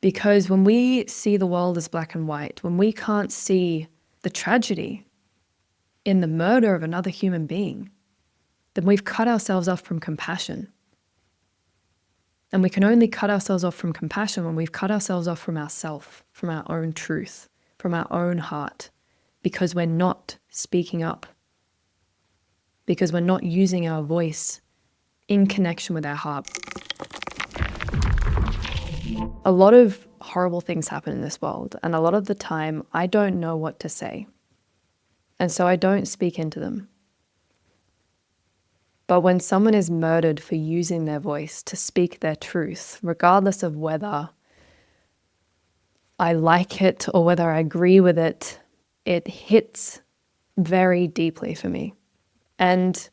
Because when we see the world as black and white, when we can't see the tragedy in the murder of another human being, then we've cut ourselves off from compassion. And we can only cut ourselves off from compassion when we've cut ourselves off from ourself, from our own truth, from our own heart, because we're not speaking up, because we're not using our voice in connection with our heart. A lot of horrible things happen in this world, and a lot of the time I don't know what to say. And so I don't speak into them. But when someone is murdered for using their voice to speak their truth, regardless of whether I like it or whether I agree with it, it hits very deeply for me. And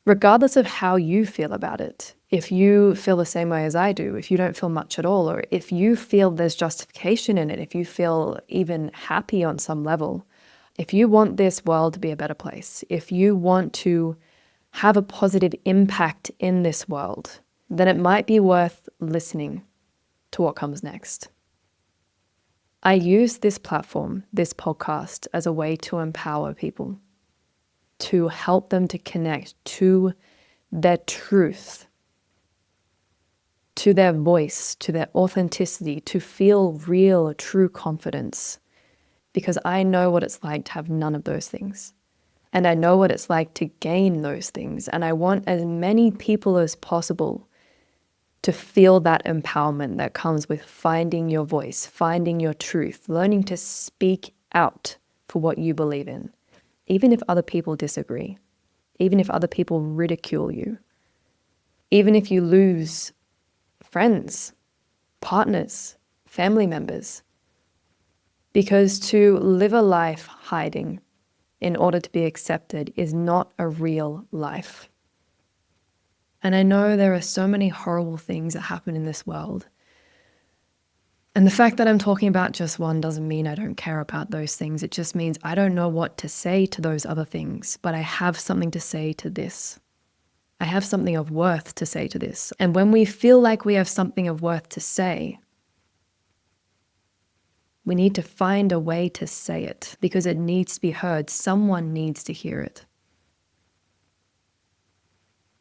regardless of how you feel about it, if you feel the same way as I do, if you don't feel much at all, or if you feel there's justification in it, if you feel even happy on some level, if you want this world to be a better place, if you want to have a positive impact in this world, then it might be worth listening to what comes next. I use this platform, this podcast, as a way to empower people, to help them to connect to their truth, to their voice, to their authenticity, to feel real, true confidence. Because I know what it's like to have none of those things. And I know what it's like to gain those things. And I want as many people as possible to feel that empowerment that comes with finding your voice, finding your truth, learning to speak out for what you believe in, even if other people disagree, even if other people ridicule you, even if you lose friends, partners, family members. Because to live a life hiding in order to be accepted is not a real life. And I know there are so many horrible things that happen in this world. And the fact that I'm talking about just one doesn't mean I don't care about those things. It just means I don't know what to say to those other things, but I have something to say to this. I have something of worth to say to this. And when we feel like we have something of worth to say, we need to find a way to say it because it needs to be heard. Someone needs to hear it.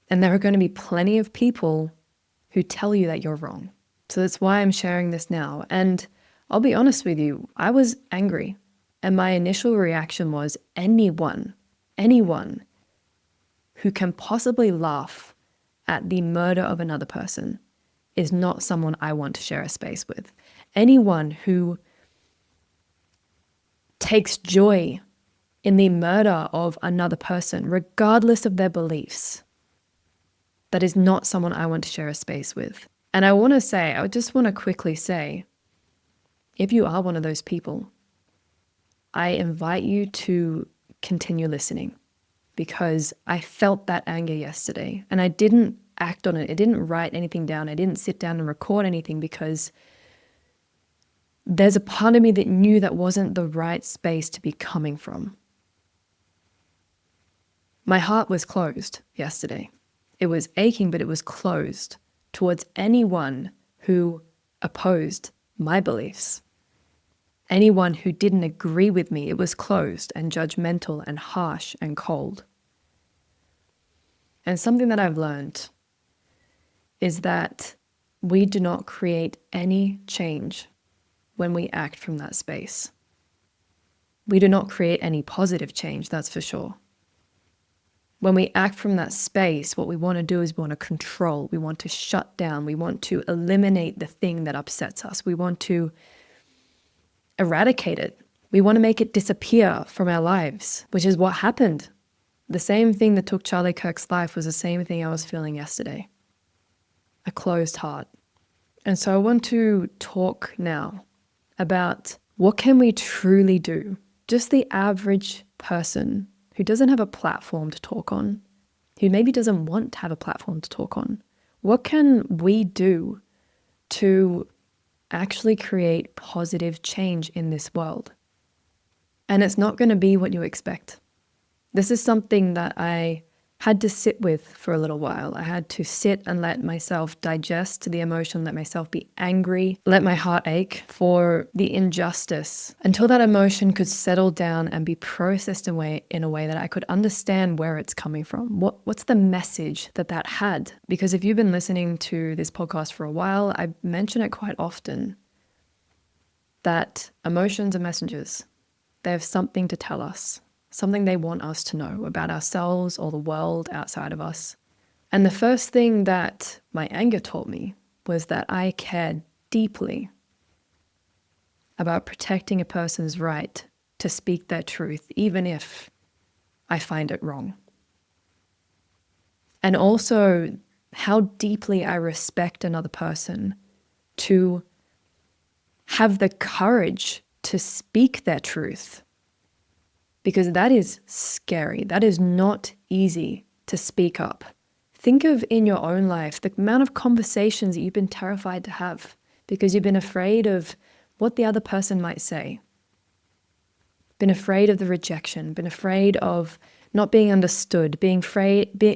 And there are going to be plenty of people who tell you that you're wrong. So that's why I'm sharing this now. And I'll be honest with you, I was angry. And my initial reaction was anyone who can possibly laugh at the murder of another person is not someone I want to share a space with. Anyone who takes joy in the murder of another person, regardless of their beliefs, that is not someone I want to share a space with. And I just want to quickly say, if you are one of those people, I invite you to continue listening because I felt that anger yesterday and I didn't act on it. I didn't write anything down. I didn't sit down and record anything because there's a part of me that knew that wasn't the right space to be coming from. My heart was closed yesterday. It was aching, but it was closed towards anyone who opposed my beliefs. Anyone who didn't agree with me, it was closed and judgmental and harsh and cold. And something that I've learned is that we do not create any change when we act from that space. We do not create any positive change, that's for sure. When we act from that space, what we want to do is we want to control, we want to shut down, we want to eliminate the thing that upsets us. We want to eradicate it. We want to make it disappear from our lives, which is what happened. The same thing that took Charlie Kirk's life was the same thing I was feeling yesterday. A closed heart. And so I want to talk now about what can we truly do? Just the average person who doesn't have a platform to talk on, who maybe doesn't want to have a platform to talk on. What can we do to actually create positive change in this world? And it's not going to be what you expect. This is something that I had to sit with for a little while. I had to sit and let myself digest the emotion, let myself be angry, let my heart ache for the injustice until that emotion could settle down and be processed in a way that I could understand where it's coming from. What's the message that had? Because if you've been listening to this podcast for a while, I mention it quite often that emotions are messengers. They have something to tell us, something they want us to know about ourselves or the world outside of us. And the first thing that my anger taught me was that I cared deeply about protecting a person's right to speak their truth, even if I find it wrong. And also how deeply I respect another person to have the courage to speak their truth. Because that is scary. That is not easy to speak up. Think of in your own life the amount of conversations that you've been terrified to have because you've been afraid of what the other person might say. Been afraid of the rejection, been afraid of not being understood, being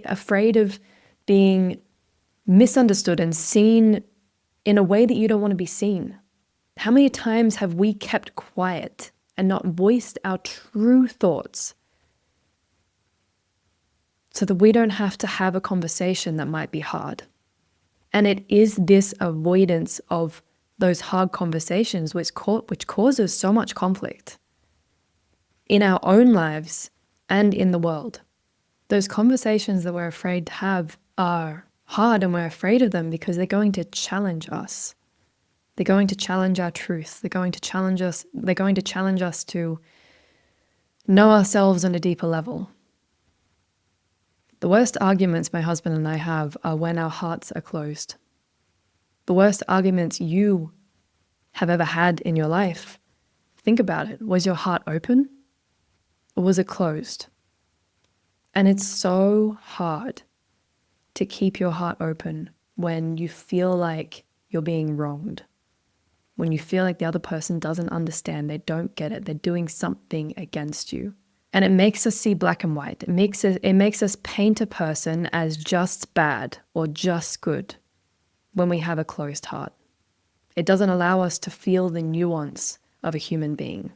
afraid of being misunderstood and seen in a way that you don't want to be seen. How many times have we kept quiet and not voiced our true thoughts so that we don't have to have a conversation that might be hard? And it is this avoidance of those hard conversations which causes so much conflict in our own lives and in the world. Those conversations that we're afraid to have are hard, and we're afraid of them because they're going to challenge us. They're going to challenge our truth. They're going to challenge us. They're going to challenge us to know ourselves on a deeper level. The worst arguments my husband and I have are when our hearts are closed. The worst arguments you have ever had in your life, think about it. Was your heart open or was it closed? And it's so hard to keep your heart open when you feel like you're being wronged. When you feel like the other person doesn't understand, they don't get it, they're doing something against you. And it makes us see black and white. It makes us paint a person as just bad or just good when we have a closed heart. It doesn't allow us to feel the nuance of a human being,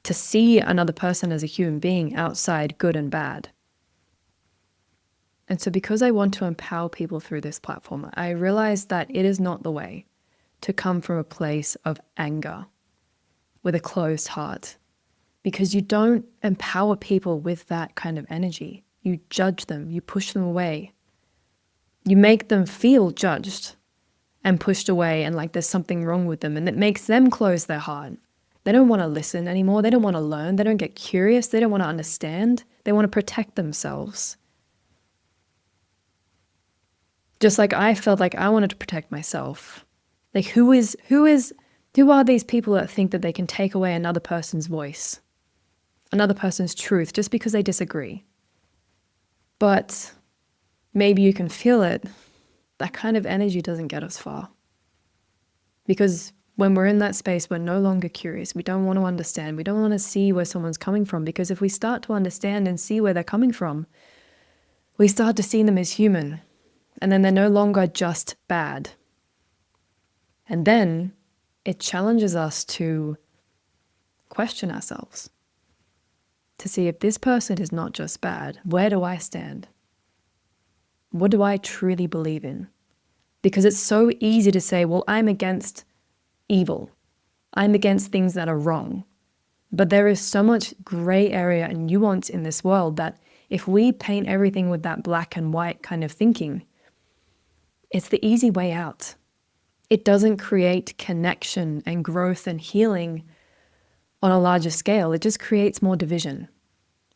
to see another person as a human being outside good and bad. And so because I want to empower people through this platform, I realize that it is not the way to come from a place of anger with a closed heart, because you don't empower people with that kind of energy. You judge them, you push them away. You make them feel judged and pushed away and like there's something wrong with them, and it makes them close their heart. They don't want to listen anymore. They don't want to learn. They don't get curious. They don't want to understand. They want to protect themselves. Just like I felt like I wanted to protect myself. Like who are these people that think that they can take away another person's voice, another person's truth, just because they disagree? But maybe you can feel it. That kind of energy doesn't get us far. Because when we're in that space, we're no longer curious. We don't want to understand. We don't want to see where someone's coming from. Because if we start to understand and see where they're coming from, we start to see them as human. And then they're no longer just bad. And then it challenges us to question ourselves, to see if this person is not just bad, where do I stand? What do I truly believe in? Because it's so easy to say, well, I'm against evil. I'm against things that are wrong. But there is so much gray area and nuance in this world that if we paint everything with that black and white kind of thinking, it's the easy way out. It doesn't create connection and growth and healing on a larger scale. It just creates more division.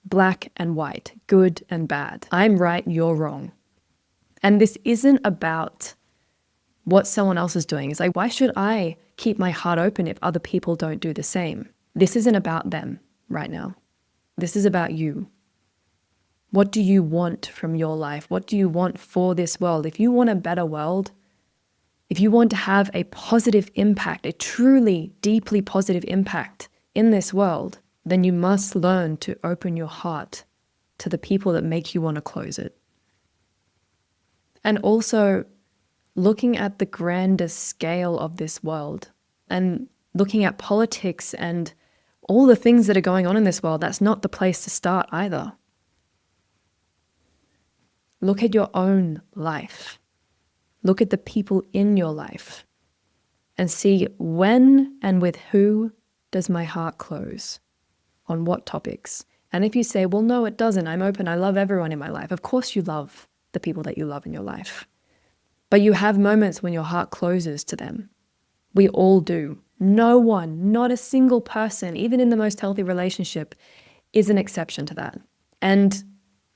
Black and white, good and bad. I'm right, you're wrong. And this isn't about what someone else is doing. It's like, why should I keep my heart open if other people don't do the same? This isn't about them right now. This is about you. What do you want from your life? What do you want for this world? If you want a better world, if you want to have a positive impact, a truly, deeply positive impact in this world, then you must learn to open your heart to the people that make you want to close it. And also looking at the grander scale of this world and looking at politics and all the things that are going on in this world, that's not the place to start either. Look at your own life. Look at the people in your life and see when and with who does my heart close, on what topics. And if you say, well, no, it doesn't. I'm open. I love everyone in my life. Of course you love the people that you love in your life. But you have moments when your heart closes to them. We all do. No one, not a single person, even in the most healthy relationship, is an exception to that. And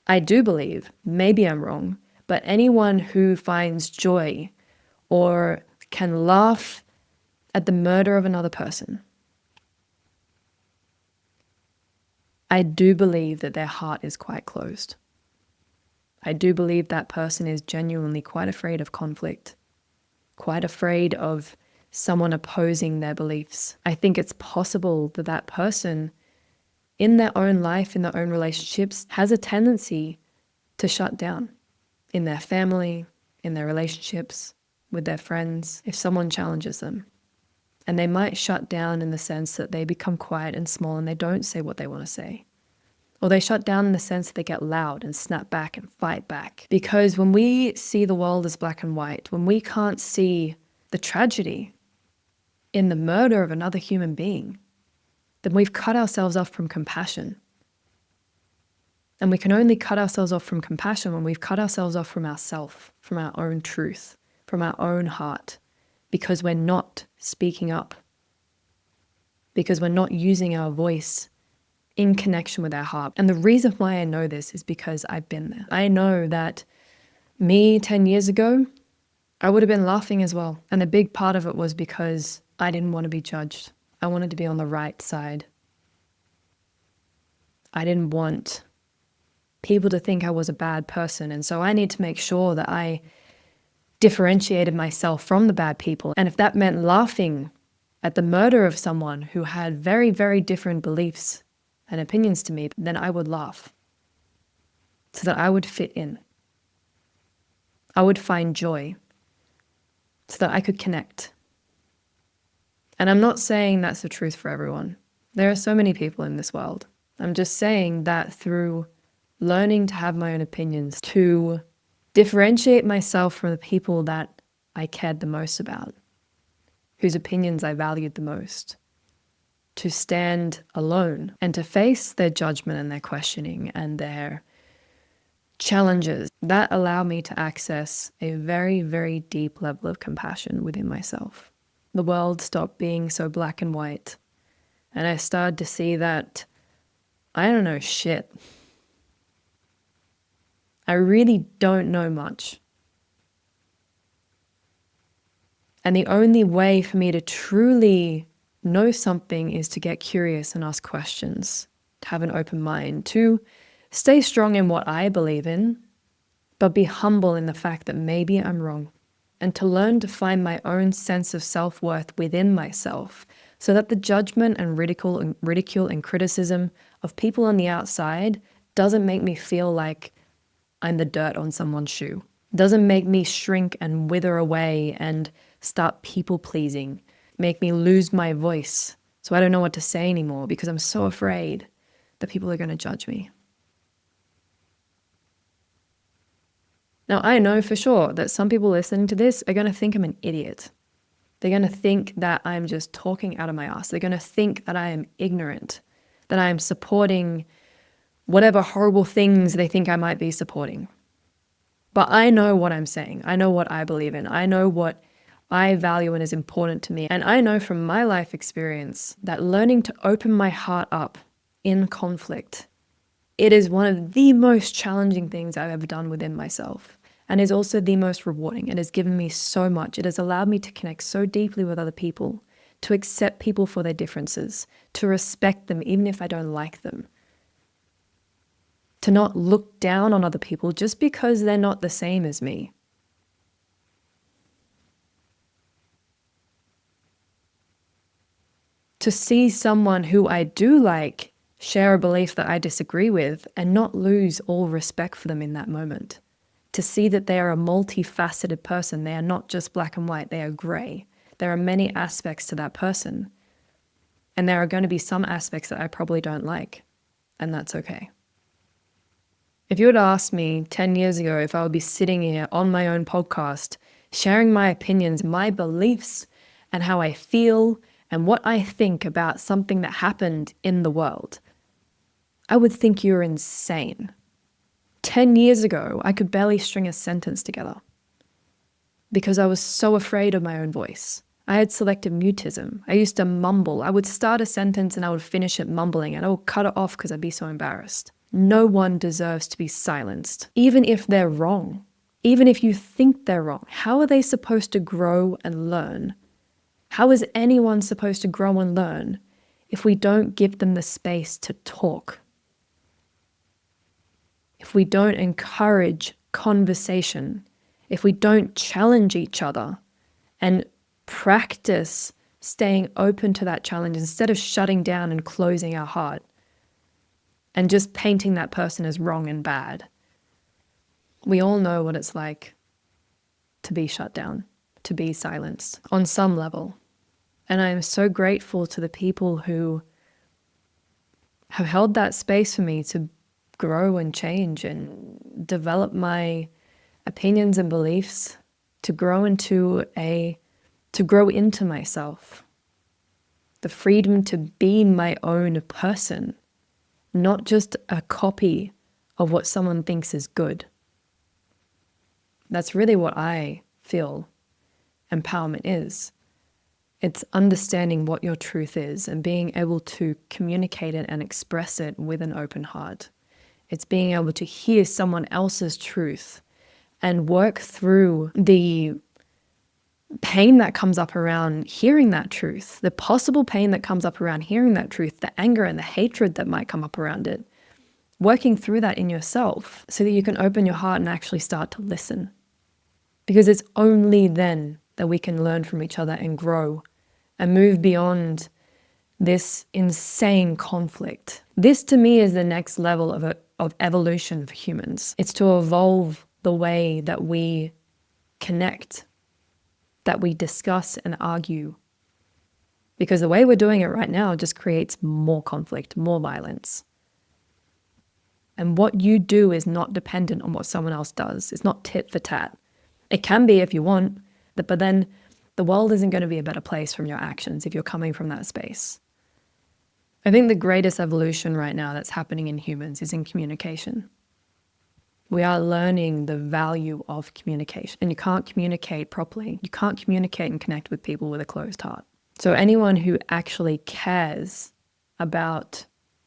I do believe, maybe I'm wrong, but anyone who finds joy or can laugh at the murder of another person, I do believe that their heart is quite closed. I do believe that person is genuinely quite afraid of conflict, quite afraid of someone opposing their beliefs. I think it's possible that that person in their own life, in their own relationships, has a tendency to shut down in their family, in their relationships, with their friends, if someone challenges them. And they might shut down in the sense that they become quiet and small and they don't say what they want to say. Or they shut down in the sense that they get loud and snap back and fight back. Because when we see the world as black and white, when we can't see the tragedy in the murder of another human being, then we've cut ourselves off from compassion. And we can only cut ourselves off from compassion when we've cut ourselves off from ourself, from our own truth, from our own heart, because we're not speaking up, because we're not using our voice in connection with our heart. And the reason why I know this is because I've been there. I know that me 10 years ago, I would have been laughing as well. And a big part of it was because I didn't want to be judged. I wanted to be on the right side. I didn't want people to think I was a bad person. And so I need to make sure that I differentiated myself from the bad people. And if that meant laughing at the murder of someone who had very, very different beliefs and opinions to me, then I would laugh so that I would fit in. I would find joy so that I could connect. And I'm not saying that's the truth for everyone. There are so many people in this world. I'm just saying that through learning to have my own opinions, to differentiate myself from the people that I cared the most about, whose opinions I valued the most, to stand alone and to face their judgment and their questioning and their challenges, that allow me to access a very, very deep level of compassion within myself. The world stopped being so black and white, and I started to see that I don't know shit. I really don't know much. And the only way for me to truly know something is to get curious and ask questions, to have an open mind, to stay strong in what I believe in, but be humble in the fact that maybe I'm wrong, and to learn to find my own sense of self-worth within myself so that the judgment and ridicule and criticism of people on the outside doesn't make me feel like I'm the dirt on someone's shoe. Doesn't make me shrink and wither away and start people-pleasing, make me lose my voice so I don't know what to say anymore because I'm so afraid that people are going to judge me. Now, I know for sure that some people listening to this are going to think I'm an idiot. They're going to think that I'm just talking out of my ass. They're going to think that I am ignorant, that I am supporting whatever horrible things they think I might be supporting. But I know what I'm saying. I know what I believe in. I know what I value and is important to me. And I know from my life experience that learning to open my heart up in conflict, it is one of the most challenging things I've ever done within myself, and is also the most rewarding. It has given me so much. It has allowed me to connect so deeply with other people, to accept people for their differences, to respect them even if I don't like them, to not look down on other people just because they're not the same as me. To see someone who I do like share a belief that I disagree with and not lose all respect for them in that moment. To see that they are a multifaceted person. They are not just black and white, they are gray. There are many aspects to that person. And there are going to be some aspects that I probably don't like. And that's okay. If you had asked me 10 years ago if I would be sitting here on my own podcast, sharing my opinions, my beliefs, and how I feel and what I think about something that happened in the world, I would think you're insane. 10 years ago, I could barely string a sentence together because I was so afraid of my own voice. I had selective mutism. I used to mumble. I would start a sentence and I would finish it mumbling and I would cut it off because I'd be so embarrassed. No one deserves to be silenced, even if they're wrong. Even if you think they're wrong. How are they supposed to grow and learn? How is anyone supposed to grow and learn if we don't give them the space to talk? If we don't encourage conversation, if we don't challenge each other and practice staying open to that challenge instead of shutting down and closing our heart and just painting that person as wrong and bad. We all know what it's like to be shut down, to be silenced on some level. And I am so grateful to the people who have held that space for me to grow and change and develop my opinions and beliefs, to grow into myself. The freedom to be my own person, not just a copy of what someone thinks is good. That's really what I feel empowerment is. It's understanding what your truth is and being able to communicate it and express it with an open heart. It's being able to hear someone else's truth and work through the pain that comes up around hearing that truth, the possible pain that comes up around hearing that truth, the anger and the hatred that might come up around it, working through that in yourself so that you can open your heart and actually start to listen. Because it's only then that we can learn from each other and grow and move beyond this insane conflict. This to me is the next level of evolution for humans. It's to evolve the way that we connect, that we discuss and argue. Because the way we're doing it right now just creates more conflict, more violence. And what you do is not dependent on what someone else does. It's not tit for tat. It can be if you want, but then the world isn't going to be a better place from your actions if you're coming from that space. I think the greatest evolution right now that's happening in humans is in communication. We are learning the value of communication, and you can't communicate properly. You can't communicate and connect with people with a closed heart. So anyone who actually cares about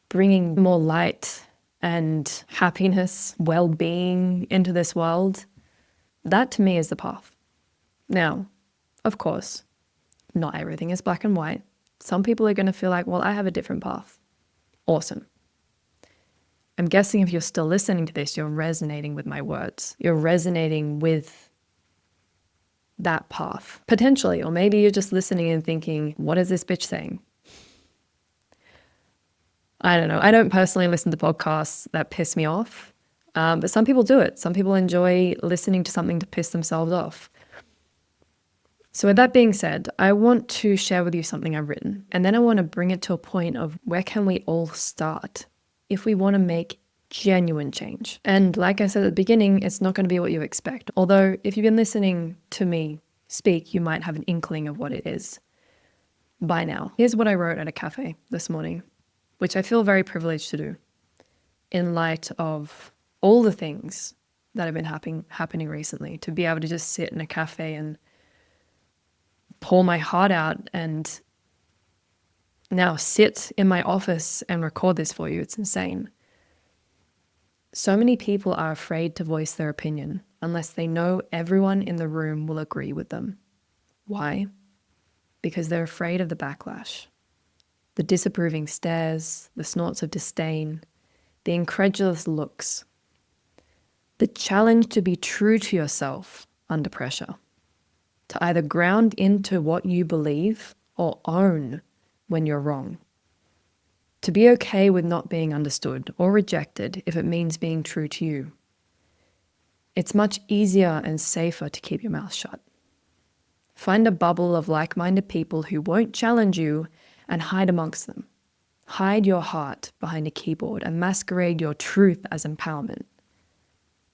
bringing more light and happiness, well-being into this world, that to me is the path. Now, of course, not everything is black and white. Some people are going to feel like, well, I have a different path. Awesome. I'm guessing if you're still listening to this, you're resonating with my words. You're resonating with that path, potentially. Or maybe you're just listening and thinking, what is this bitch saying? I don't know. I don't personally listen to podcasts that piss me off, but some people do it. Some people enjoy listening to something to piss themselves off. So with that being said, I want to share with you something I've written, and then I want to bring it to a point of where can we all start if we want to make genuine change. And like I said at the beginning, it's not going to be what you expect. Although if you've been listening to me speak, you might have an inkling of what it is by now. Here's what I wrote at a cafe this morning, which I feel very privileged to do in light of all the things that have been happening recently, to be able to just sit in a cafe and pour my heart out and now sit in my office and record this for you. It's insane. So many people are afraid to voice their opinion unless they know everyone in the room will agree with them. Why? Because they're afraid of the backlash, the disapproving stares, the snorts of disdain, the incredulous looks, the challenge to be true to yourself under pressure, to either ground into what you believe or own when you're wrong, To be okay with not being understood or rejected if it means being true to you. It's much easier and safer to keep your mouth shut. Find a bubble of like-minded people who won't challenge you and hide amongst them. Hide your heart behind a keyboard and masquerade your truth as empowerment.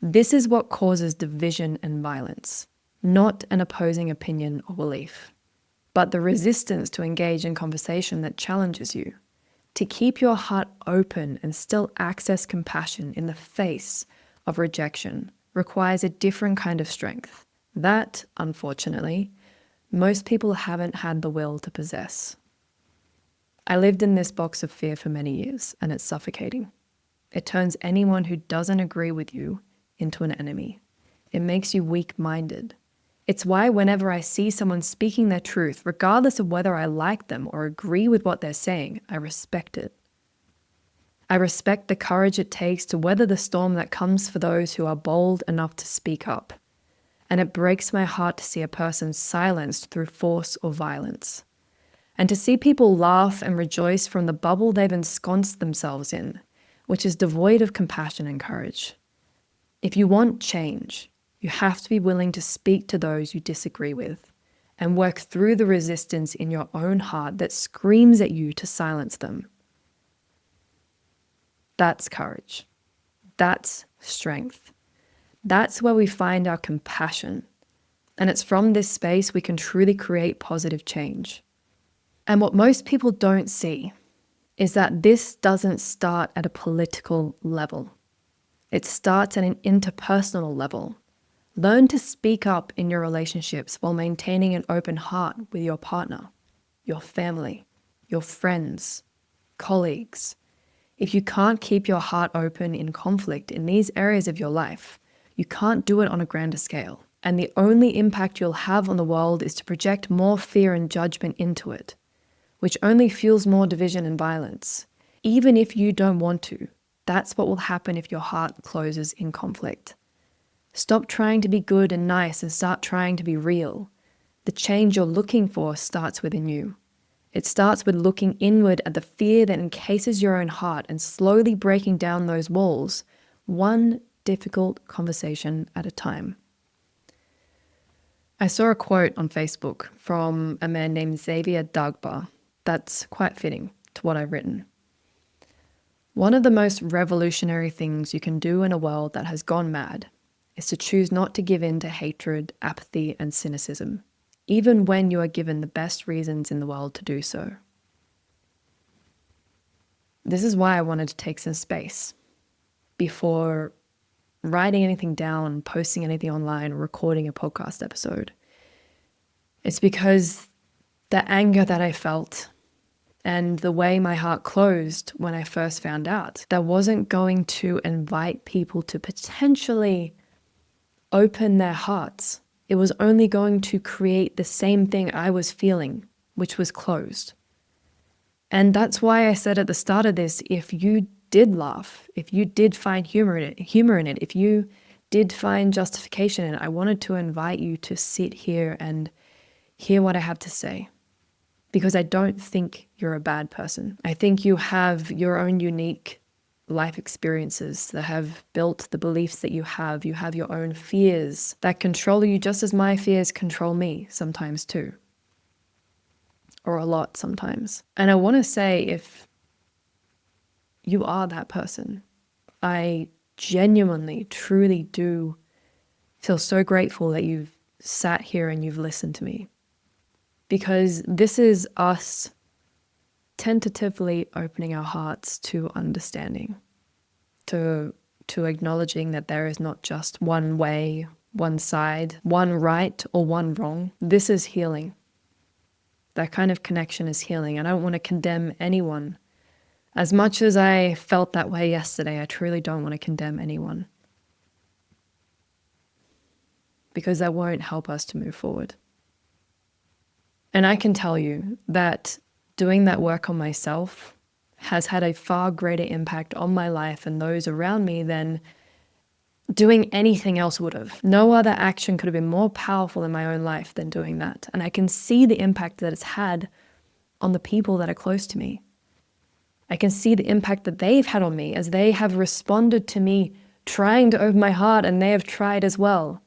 This is what causes division and violence, not an opposing opinion or belief, but the resistance to engage in conversation that challenges you. To keep your heart open and still access compassion in the face of rejection requires a different kind of strength that, unfortunately, most people haven't had the will to possess. I lived in this box of fear for many years, and it's suffocating. It turns anyone who doesn't agree with you into an enemy. It makes you weak-minded. It's why whenever I see someone speaking their truth, regardless of whether I like them or agree with what they're saying, I respect it. I respect the courage it takes to weather the storm that comes for those who are bold enough to speak up. And it breaks my heart to see a person silenced through force or violence. And to see people laugh and rejoice from the bubble they've ensconced themselves in, which is devoid of compassion and courage. If you want change, you have to be willing to speak to those you disagree with and work through the resistance in your own heart that screams at you to silence them. That's courage. That's strength. That's where we find our compassion. And it's from this space we can truly create positive change. And what most people don't see is that this doesn't start at a political level. It starts at an interpersonal level. Learn to speak up in your relationships while maintaining an open heart with your partner, your family, your friends, colleagues. If you can't keep your heart open in conflict in these areas of your life, you can't do it on a grander scale. And the only impact you'll have on the world is to project more fear and judgment into it, which only fuels more division and violence. Even if you don't want to, that's what will happen if your heart closes in conflict. Stop trying to be good and nice and start trying to be real. The change you're looking for starts within you. It starts with looking inward at the fear that encases your own heart and slowly breaking down those walls, one difficult conversation at a time. I saw a quote on Facebook from a man named Xavier Dagba that's quite fitting to what I've written. One of the most revolutionary things you can do in a world that has gone mad is to choose not to give in to hatred, apathy, and cynicism, even when you are given the best reasons in the world to do so. This is why I wanted to take some space before writing anything down, posting anything online, or recording a podcast episode. It's because the anger that I felt and the way my heart closed when I first found out that wasn't going to invite people to potentially open their hearts. It was only going to create the same thing I was feeling, which was closed. And that's why I said at the start of this, if you did laugh, if you did find humor in it, if you did find justification in it, I wanted to invite you to sit here and hear what I have to say. Because I don't think you're a bad person. I think you have your own unique life experiences that have built the beliefs that you have. You have your own fears that control you just as my fears control me sometimes too. Or a lot sometimes. And I want to say, if you are that person, I genuinely, truly do feel so grateful that you've sat here and you've listened to me. Because this is us tentatively opening our hearts to understanding, to acknowledging that there is not just one way, one side, one right or one wrong. This is healing. That kind of connection is healing. I don't want to condemn anyone. As much as I felt that way yesterday, I truly don't want to condemn anyone. Because that won't help us to move forward. And I can tell you that doing that work on myself has had a far greater impact on my life and those around me than doing anything else would have. No other action could have been more powerful in my own life than doing that. And I can see the impact that it's had on the people that are close to me. I can see the impact that they've had on me as they have responded to me trying to open my heart, and they have tried as well.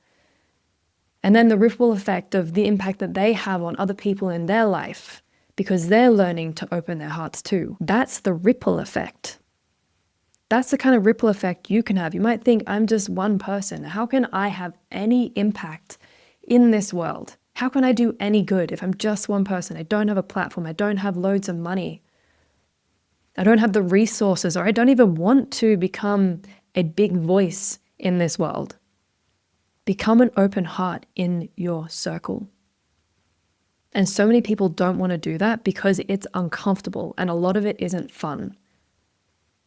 And then the ripple effect of the impact that they have on other people in their life because they're learning to open their hearts too. That's the ripple effect. That's the kind of ripple effect you can have. You might think, I'm just one person. How can I have any impact in this world? How can I do any good if I'm just one person? I don't have a platform. I don't have loads of money. I don't have the resources, or I don't even want to become a big voice in this world. Become an open heart in your circle. And so many people don't want to do that because it's uncomfortable and a lot of it isn't fun.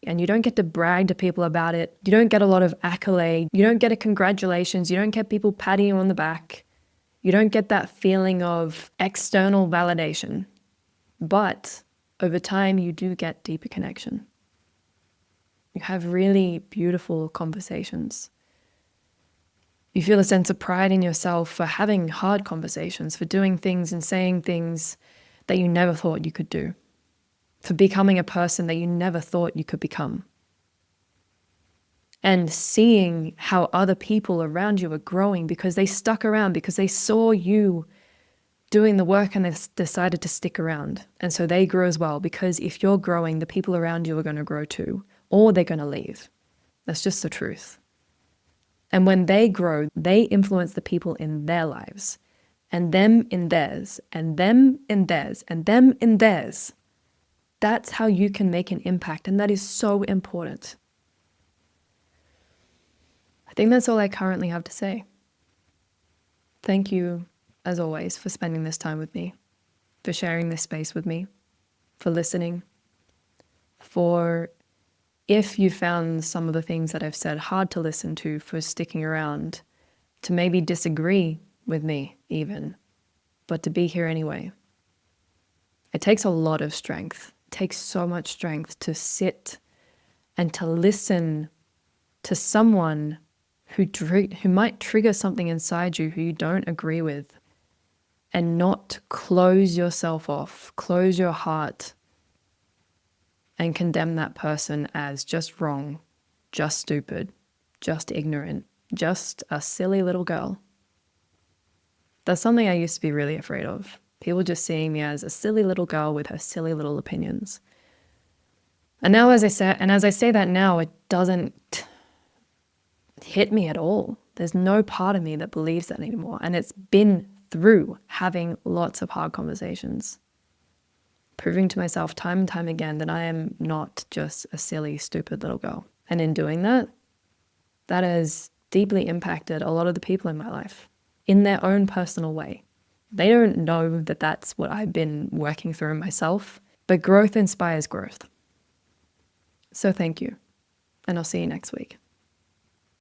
And you don't get to brag to people about it. You don't get a lot of accolade. You don't get a congratulations. You don't get people patting you on the back. You don't get that feeling of external validation. But over time, you do get deeper connection. You have really beautiful conversations. You feel a sense of pride in yourself for having hard conversations, for doing things and saying things that you never thought you could do, for becoming a person that you never thought you could become. And seeing how other people around you are growing because they stuck around, because they saw you doing the work and they decided to stick around. And so they grew as well, because if you're growing, the people around you are going to grow too, or they're going to leave. That's just the truth. And when they grow, they influence the people in their lives, and them in theirs, and them in theirs, and them in theirs. That's how you can make an impact, and that is so important. I think that's all I currently have to say. Thank you, as always, for spending this time with me, for sharing this space with me, for listening, for if you found some of the things that I've said hard to listen to, for sticking around, to maybe disagree with me even, but to be here anyway. It takes a lot of strength. It takes so much strength to sit and to listen to someone who might trigger something inside you who you don't agree with, and not close yourself off, close your heart, and condemn that person as just wrong, just stupid, just ignorant, just a silly little girl. That's something I used to be really afraid of. People just seeing me as a silly little girl with her silly little opinions. And now as I say that now, it doesn't hit me at all. There's no part of me that believes that anymore. And it's been through having lots of hard conversations, proving to myself time and time again that I am not just a silly, stupid little girl. And in doing that, that has deeply impacted a lot of the people in my life in their own personal way. They don't know that that's what I've been working through myself, but growth inspires growth. So thank you, and I'll see you next week.